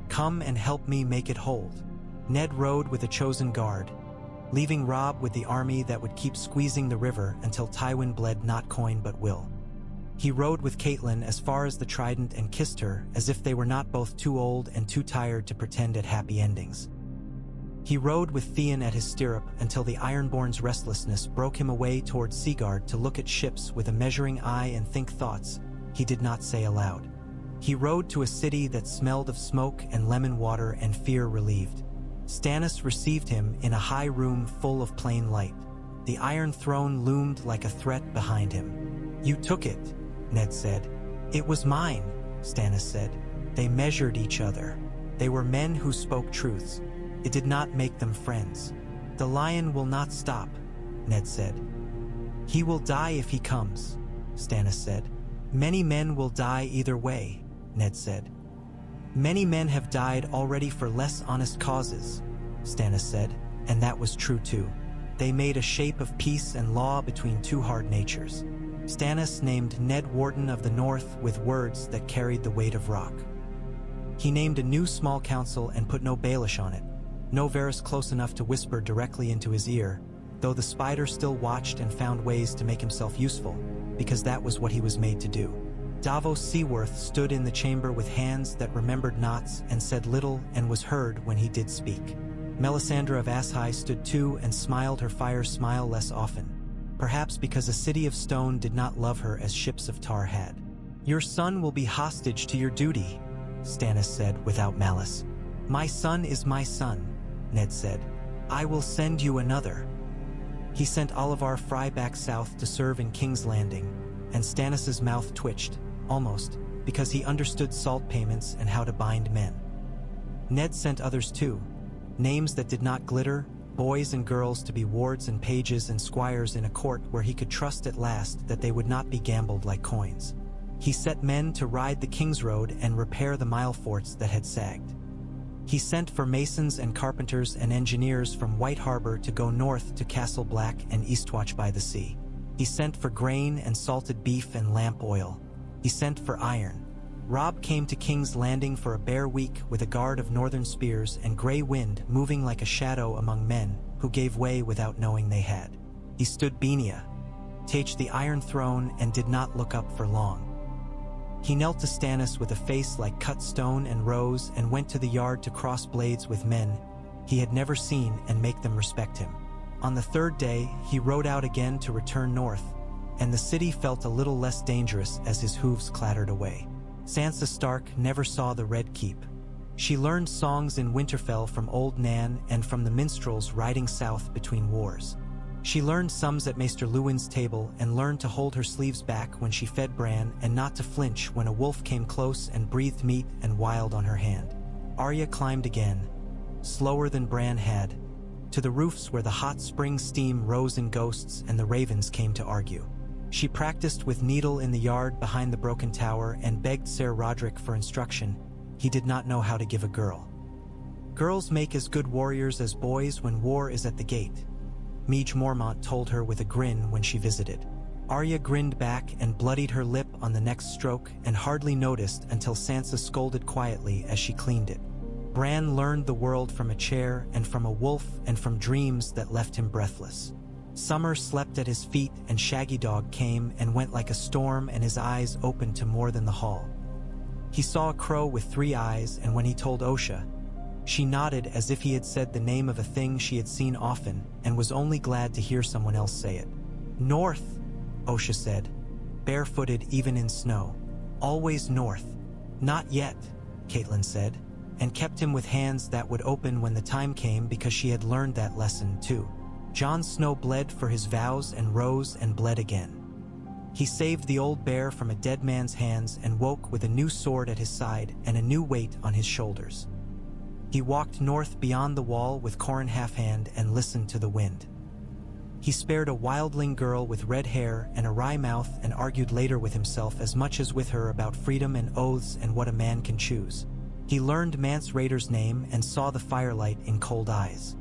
Come and help me make it hold." Ned rode with a chosen guard, leaving Robb with the army that would keep squeezing the river until Tywin bled not coin but will. He rode with Catelyn as far as the Trident and kissed her as if they were not both too old and too tired to pretend at happy endings. He rode with Theon at his stirrup until the Ironborn's restlessness broke him away toward Seaguard to look at ships with a measuring eye and think thoughts he did not say aloud. He rode to a city that smelled of smoke and lemon water and fear relieved. Stannis received him in a high room full of plain light. The Iron Throne loomed like a threat behind him. "You took it," Ned said. "It was mine," Stannis said. They measured each other. They were men who spoke truths. It did not make them friends. "The lion will not stop," Ned said. "He will die if he comes," Stannis said. "Many men will die either way," Ned said. "Many men have died already for less honest causes," Stannis said, and that was true too. They made a shape of peace and law between two hard natures. Stannis named Ned Warden of the North with words that carried the weight of rock. He named a new small council and put no Baelish on it, no Varys close enough to whisper directly into his ear, though the spider still watched and found ways to make himself useful, because that was what he was made to do. Davos Seaworth stood in the chamber with hands that remembered knots and said little and was heard when he did speak. Melisandre of Asshai stood too and smiled her fire smile less often, perhaps because a city of stone did not love her as ships of tar had. "Your son will be hostage to your duty," Stannis said without malice. "My son is my son," Ned said. "I will send you another." He sent Olyvar Frey back south to serve in King's Landing, and Stannis's mouth twitched, almost, because he understood salt payments and how to bind men. Ned sent others too, names that did not glitter, boys and girls to be wards and pages and squires in a court where he could trust at last that they would not be gambled like coins. He set men to ride the King's Road and repair the mile forts that had sagged. He sent for masons and carpenters and engineers from White Harbor to go north to Castle Black and Eastwatch by the sea. He sent for grain and salted beef and lamp oil. He sent for iron. Robb came to King's Landing for a bare week with a guard of northern spears and gray wind moving like a shadow among men who gave way without knowing they had. He stood Benia, Tage the Iron Throne, and did not look up for long. He knelt to Stannis with a face like cut stone and rose and went to the yard to cross blades with men he had never seen and make them respect him. On the third day, he rode out again to return north, and the city felt a little less dangerous as his hooves clattered away. Sansa Stark never saw the Red Keep. She learned songs in Winterfell from Old Nan and from the minstrels riding south between wars. She learned sums at Maester Luwin's table and learned to hold her sleeves back when she fed Bran and not to flinch when a wolf came close and breathed meat and wild on her hand. Arya climbed again, slower than Bran had, to the roofs where the hot spring steam rose in ghosts and the ravens came to argue. She practiced with Needle in the yard behind the broken tower and begged Ser Roderick for instruction. He did not know how to give a girl. "Girls make as good warriors as boys when war is at the gate," Meage Mormont told her with a grin when she visited. Arya grinned back and bloodied her lip on the next stroke and hardly noticed until Sansa scolded quietly as she cleaned it. Bran learned the world from a chair and from a wolf and from dreams that left him breathless. Summer slept at his feet and Shaggy Dog came and went like a storm and his eyes opened to more than the hall. He saw a crow with 3 eyes, and when he told Osha, she nodded as if he had said the name of a thing she had seen often and was only glad to hear someone else say it. "North," Osha said, barefooted even in snow. "Always north." "Not yet," Catelyn said, and kept him with hands that would open when the time came because she had learned that lesson too. Jon Snow bled for his vows and rose and bled again. He saved the old bear from a dead man's hands and woke with a new sword at his side and a new weight on his shoulders. He walked north beyond the wall with Corran Halfhand and listened to the wind. He spared a wildling girl with red hair and a wry mouth and argued later with himself as much as with her about freedom and oaths and what a man can choose. He learned Mance Rayder's name and saw the firelight in cold eyes.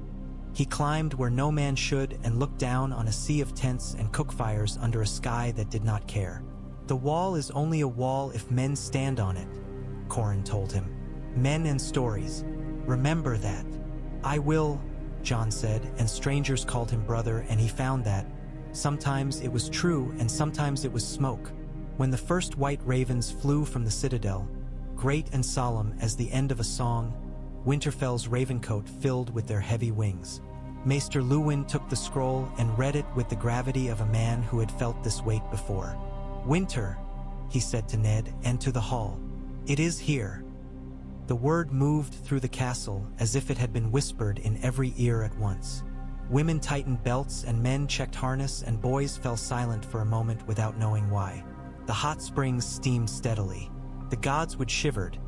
He climbed where no man should stood and looked down on a sea of tents and cookfires under a sky that did not care. "The wall is only a wall if men stand on it," Corin told him. "Men and stories. Remember that." "I will," Jon said, and strangers called him brother, and he found that sometimes it was true and sometimes it was smoke. When the first white ravens flew from the citadel, great and solemn as the end of a song, Winterfell's ravencoat filled with their heavy wings. Maester Luwin took the scroll and read it with the gravity of a man who had felt this weight before. "Winter," he said to Ned and to the hall. "It is here." The word moved through the castle as if it had been whispered in every ear at once. Women tightened belts and men checked harness, and boys fell silent for a moment without knowing why. The hot springs steamed steadily. The godswood shivered,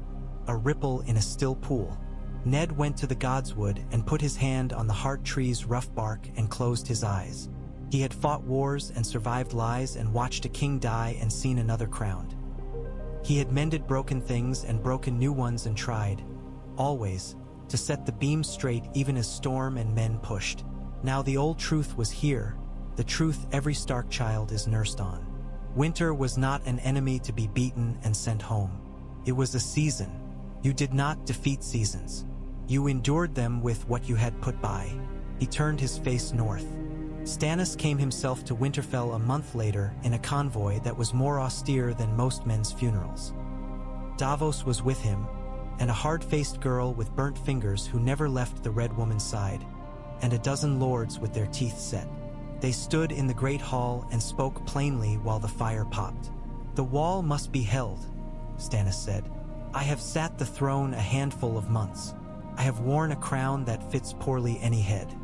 a ripple in a still pool. Ned went to the godswood and put his hand on the heart tree's rough bark and closed his eyes. He had fought wars and survived lies and watched a king die and seen another crowned. He had mended broken things and broken new ones and tried, always, to set the beam straight even as storm and men pushed. Now the old truth was here, the truth every Stark child is nursed on. Winter was not an enemy to be beaten and sent home. It was a season. You did not defeat seasons. You endured them with what you had put by. He turned his face north. Stannis came himself to Winterfell a month later in a convoy that was more austere than most men's funerals. Davos was with him, and a hard-faced girl with burnt fingers who never left the Red Woman's side, and a dozen lords with their teeth set. They stood in the great hall and spoke plainly while the fire popped. "The wall must be held," Stannis said. "I have sat the throne a handful of months. I have worn a crown that fits poorly any head.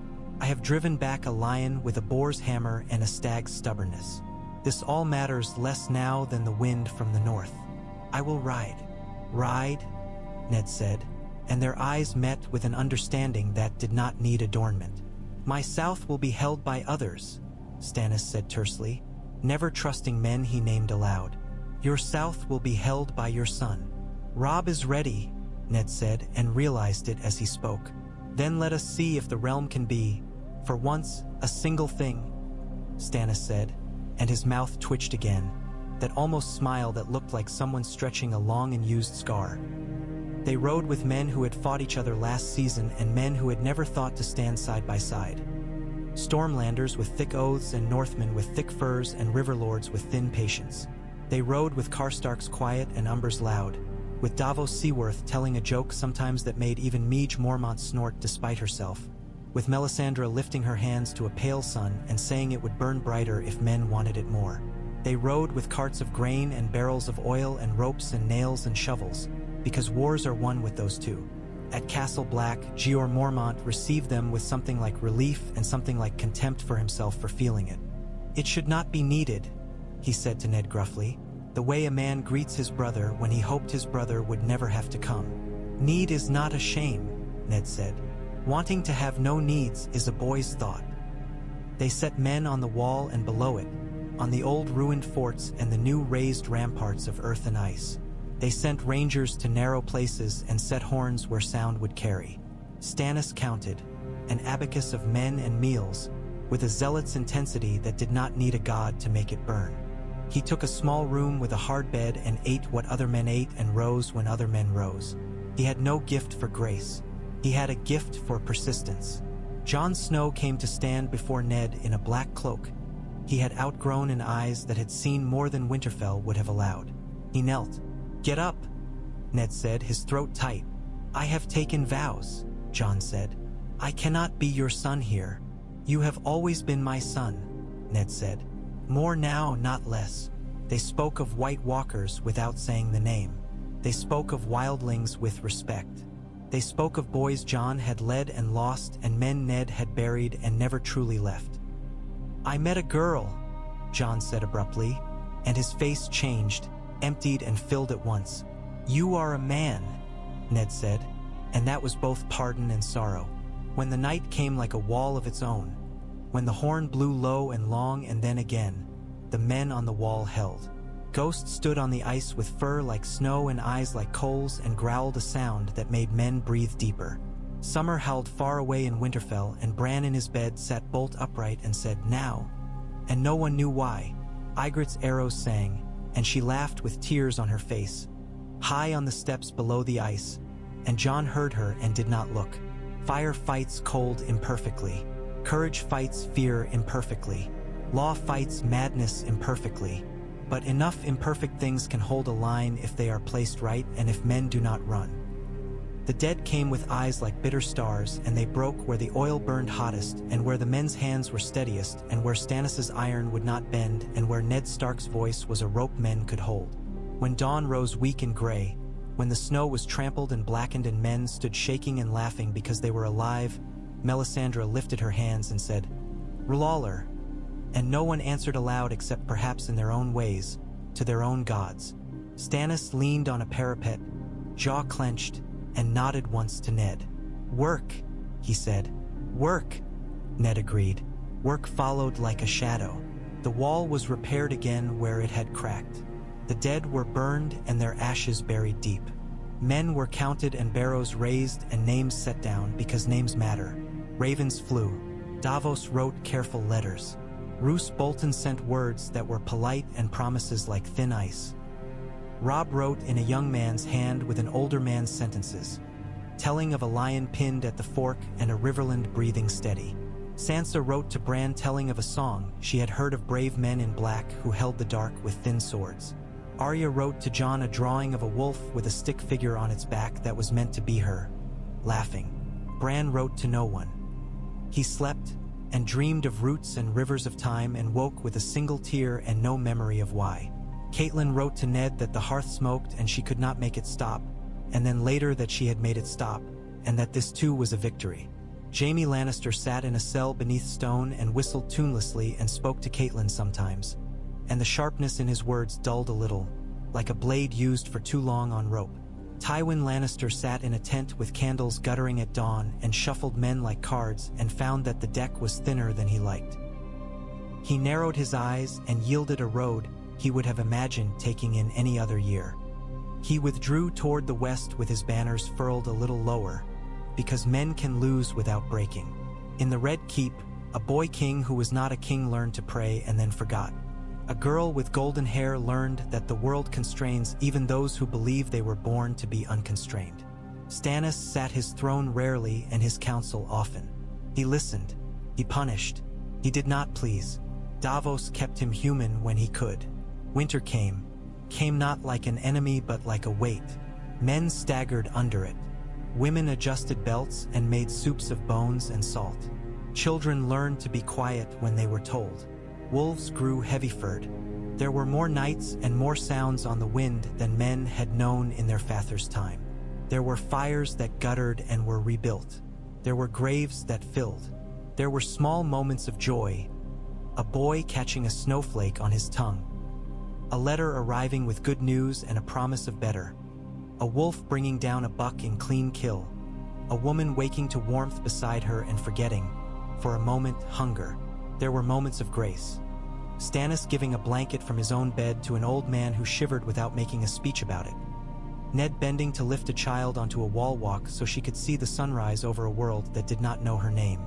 I have driven back a lion with a boar's hammer and a stag's stubbornness. This all matters less now than the wind from the north. I will ride." "Ride?" Ned said, and their eyes met with an understanding that did not need adornment. "My south will be held by others," Stannis said tersely, never trusting men he named aloud. "Your south will be held by your son." "Robb is ready," Ned said, and realized it as he spoke. "Then let us see if the realm can be, for once, a single thing," Stannis said, and his mouth twitched again, that almost smile that looked like someone stretching a long and used scar. They rode with men who had fought each other last season and men who had never thought to stand side by side. Stormlanders with thick oaths and Northmen with thick furs and Riverlords with thin patience. They rode with Karstarks quiet and Umbers loud, with Davos Seaworth telling a joke sometimes that made even Meage Mormont snort despite herself, with Melisandre lifting her hands to a pale sun and saying it would burn brighter if men wanted it more. They rode with carts of grain and barrels of oil and ropes and nails and shovels, because wars are won with those too. At Castle Black, Jeor Mormont received them with something like relief and something like contempt for himself for feeling it. "It should not be needed," he said to Ned gruffly, "the way a man greets his brother when he hoped his brother would never have to come." "Need is not a shame," Ned said. "Wanting to have no needs is a boy's thought." They set men on the wall and below it, on the old ruined forts and the new raised ramparts of earth and ice. They sent rangers to narrow places and set horns where sound would carry. Stannis counted, an abacus of men and meals, with a zealot's intensity that did not need a god to make it burn. He took a small room with a hard bed and ate what other men ate and rose when other men rose. He had no gift for grace. He had a gift for persistence. Jon Snow came to stand before Ned in a black cloak. He had outgrown an eyes that had seen more than Winterfell would have allowed. He knelt. "Get up," Ned said, his throat tight. "I have taken vows," Jon said. "I cannot be your son here." "You have always been my son," Ned said. "More now, not less." They spoke of White Walkers without saying the name. They spoke of wildlings with respect. They spoke of boys Jon had led and lost and men Ned had buried and never truly left. "I met a girl," Jon said abruptly, and his face changed, emptied and filled at once. "You are a man," Ned said, and that was both pardon and sorrow. When the night came like a wall of its own, when the horn blew low and long and then again, the men on the wall held. Ghosts stood on the ice with fur like snow and eyes like coals and growled a sound that made men breathe deeper. Summer howled far away in Winterfell, and Bran in his bed sat bolt upright and said, "Now." And no one knew why. Ygritte's arrows sang, and she laughed with tears on her face. High on the steps below the ice, and Jon heard her and did not look. Fire fights cold imperfectly. Courage fights fear imperfectly. Law fights madness imperfectly. But enough imperfect things can hold a line if they are placed right and if men do not run. The dead came with eyes like bitter stars, and they broke where the oil burned hottest, and where the men's hands were steadiest, and where Stannis' iron would not bend, and where Ned Stark's voice was a rope men could hold. When dawn rose weak and gray, when the snow was trampled and blackened and men stood shaking and laughing because they were alive, Melisandre lifted her hands and said, "R'hllor," and no one answered aloud except perhaps in their own ways, to their own gods. Stannis leaned on a parapet, jaw clenched, and nodded once to Ned. "Work," he said. "Work," Ned agreed. Work followed like a shadow. The wall was repaired again where it had cracked. The dead were burned and their ashes buried deep. Men were counted and barrows raised and names set down because names matter. Ravens flew. Davos wrote careful letters. Roose Bolton sent words that were polite and promises like thin ice. Robb wrote in a young man's hand with an older man's sentences, telling of a lion pinned at the fork and a riverland breathing steady. Sansa wrote to Bran telling of a song she had heard of brave men in black who held the dark with thin swords. Arya wrote to Jon a drawing of a wolf with a stick figure on its back that was meant to be her, laughing. Bran wrote to no one. He slept and dreamed of roots and rivers of time and woke with a single tear and no memory of why. Catelyn wrote to Ned that the hearth smoked and she could not make it stop, and then later that she had made it stop, and that this too was a victory. Jaime Lannister sat in a cell beneath stone and whistled tunelessly and spoke to Catelyn sometimes, and the sharpness in his words dulled a little, like a blade used for too long on rope. Tywin Lannister sat in a tent with candles guttering at dawn and shuffled men like cards and found that the deck was thinner than he liked. He narrowed his eyes and yielded a road he would have imagined taking in any other year. He withdrew toward the west with his banners furled a little lower, because men can lose without breaking. In the Red Keep, a boy king who was not a king learned to pray and then forgot. A girl with golden hair learned that the world constrains even those who believe they were born to be unconstrained. Stannis sat his throne rarely and his counsel often. He listened. He punished. He did not please. Davos kept him human when he could. Winter came not like an enemy but like a weight. Men staggered under it. Women adjusted belts and made soups of bones and salt. Children learned to be quiet when they were told. Wolves grew heavy-furred. There were more nights and more sounds on the wind than men had known in their father's time. There were fires that guttered and were rebuilt. There were graves that filled. There were small moments of joy. A boy catching a snowflake on his tongue. A letter arriving with good news and a promise of better. A wolf bringing down a buck in clean kill. A woman waking to warmth beside her and forgetting, for a moment, hunger. There were moments of grace. Stannis giving a blanket from his own bed to an old man who shivered without making a speech about it. Ned bending to lift a child onto a wall walk so she could see the sunrise over a world that did not know her name.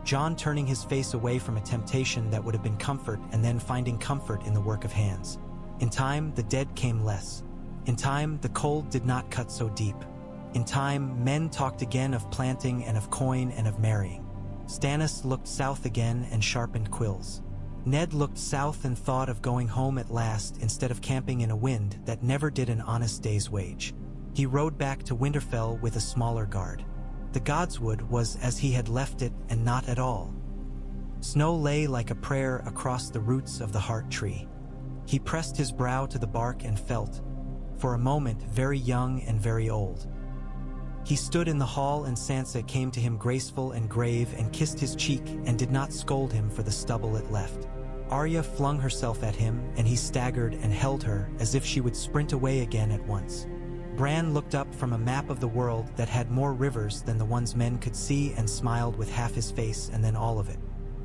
Jon turning his face away from a temptation that would have been comfort and then finding comfort in the work of hands. In time, the dead came less. In time, the cold did not cut so deep. In time, men talked again of planting and of coin and of marrying. Stannis looked south again and sharpened quills. Ned looked south and thought of going home at last instead of camping in a wind that never did an honest day's wage. He rode back to Winterfell with a smaller guard. The Godswood was as he had left it and not at all. Snow lay like a prayer across the roots of the heart tree. He pressed his brow to the bark and felt, for a moment, very young and very old. He stood in the hall and Sansa came to him graceful and grave and kissed his cheek and did not scold him for the stubble it left. Arya flung herself at him and he staggered and held her as if she would sprint away again at once. Bran looked up from a map of the world that had more rivers than the ones men could see and smiled with half his face and then all of it.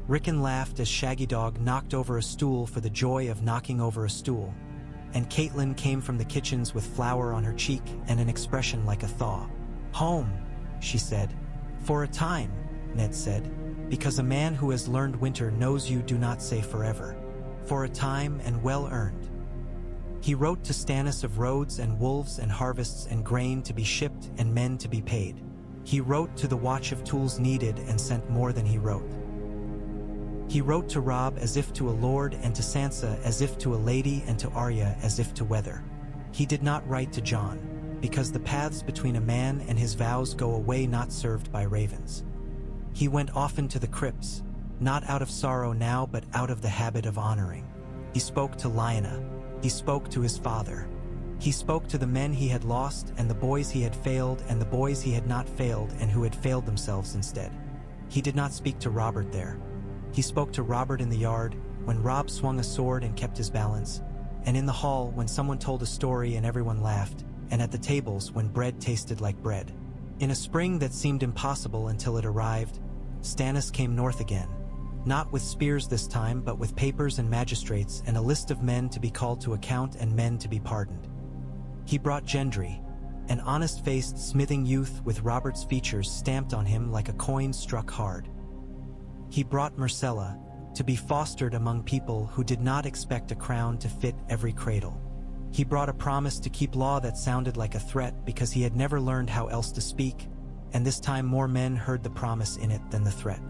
Rickon laughed as Shaggy Dog knocked over a stool for the joy of knocking over a stool. And Catelyn came from the kitchens with flour on her cheek and an expression like a thaw. "Home," she said. For a time, Ned said, because a man who has learned winter knows you do not say forever. For a time and well earned. He wrote to Stannis of roads and wolves and harvests and grain to be shipped and men to be paid. He wrote to the watch of tools needed and sent more than he wrote. He wrote to Robb as if to a lord and to Sansa as if to a lady and to Arya as if to weather. He did not write to Jon, because the paths between a man and his vows go away not served by ravens. He went often to the crypts, not out of sorrow now but out of the habit of honoring. He spoke to Lyanna. He spoke to his father. He spoke to the men he had lost and the boys he had failed and the boys he had not failed and who had failed themselves instead. He did not speak to Robert there. He spoke to Robert in the yard, when Robb swung a sword and kept his balance, and in the hall when someone told a story and everyone laughed, and at the tables when bread tasted like bread. In a spring that seemed impossible until it arrived, Stannis came north again, not with spears this time but with papers and magistrates and a list of men to be called to account and men to be pardoned. He brought Gendry, an honest-faced smithing youth with Robert's features stamped on him like a coin struck hard. He brought Myrcella, to be fostered among people who did not expect a crown to fit every cradle. He brought a promise to keep law that sounded like a threat because he had never learned how else to speak, and this time more men heard the promise in it than the threat.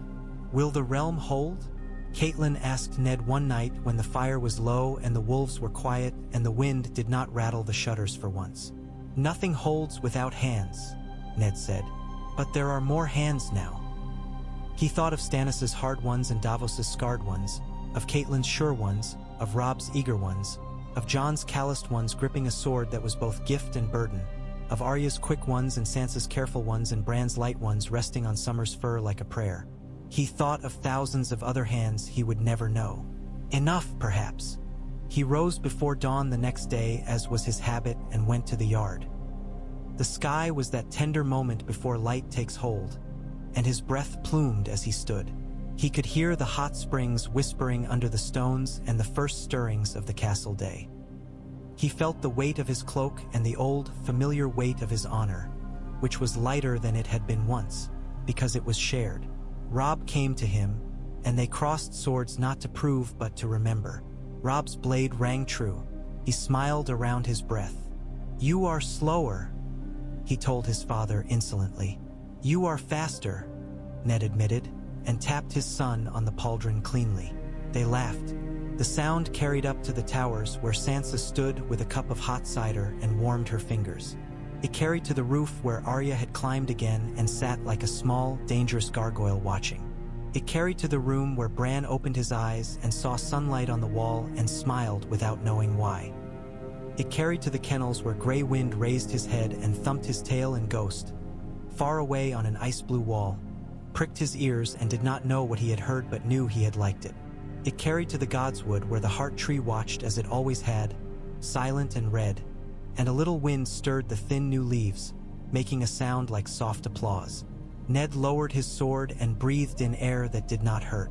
"Will the realm hold?" Catelyn asked Ned one night when the fire was low and the wolves were quiet and the wind did not rattle the shutters for once. "Nothing holds without hands," Ned said, "but there are more hands now." He thought of Stannis's hard ones and Davos's scarred ones, of Catelyn's sure ones, of Robb's eager ones, of Jon's calloused ones gripping a sword that was both gift and burden, of Arya's quick ones and Sansa's careful ones and Bran's light ones resting on Summer's fur like a prayer. He thought of thousands of other hands he would never know. Enough, perhaps. He rose before dawn the next day, as was his habit, and went to the yard. The sky was that tender moment before light takes hold, and his breath plumed as he stood. He could hear the hot springs whispering under the stones and the first stirrings of the castle day. He felt the weight of his cloak and the old, familiar weight of his honor, which was lighter than it had been once, because it was shared. Robb came to him, and they crossed swords not to prove but to remember. Robb's blade rang true. He smiled around his breath. "You are slower," he told his father insolently. "You are faster," Ned admitted, and tapped his son on the pauldron cleanly. They laughed. The sound carried up to the towers where Sansa stood with a cup of hot cider and warmed her fingers. It carried to the roof where Arya had climbed again and sat like a small, dangerous gargoyle watching. It carried to the room where Bran opened his eyes and saw sunlight on the wall and smiled without knowing why. It carried to the kennels where Grey Wind raised his head and thumped his tail and Ghost, far away on an ice-blue wall, pricked his ears and did not know what he had heard but knew he had liked it. It carried to the Godswood where the heart tree watched as it always had, silent and red, and a little wind stirred the thin new leaves, making a sound like soft applause. Ned lowered his sword and breathed in air that did not hurt.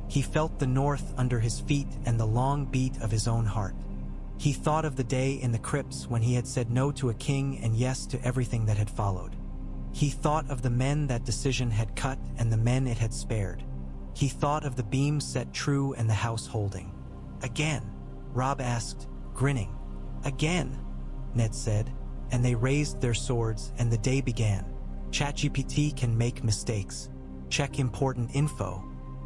He felt the north under his feet and the long beat of his own heart. He thought of the day in the crypts when he had said no to a king and yes to everything that had followed. He thought of the men that decision had cut and the men it had spared. He thought of the beams set true and the house holding. "Again?" Robb asked, grinning. "Again," Ned said, and they raised their swords and the day began. ChatGPT can make mistakes. Check important info.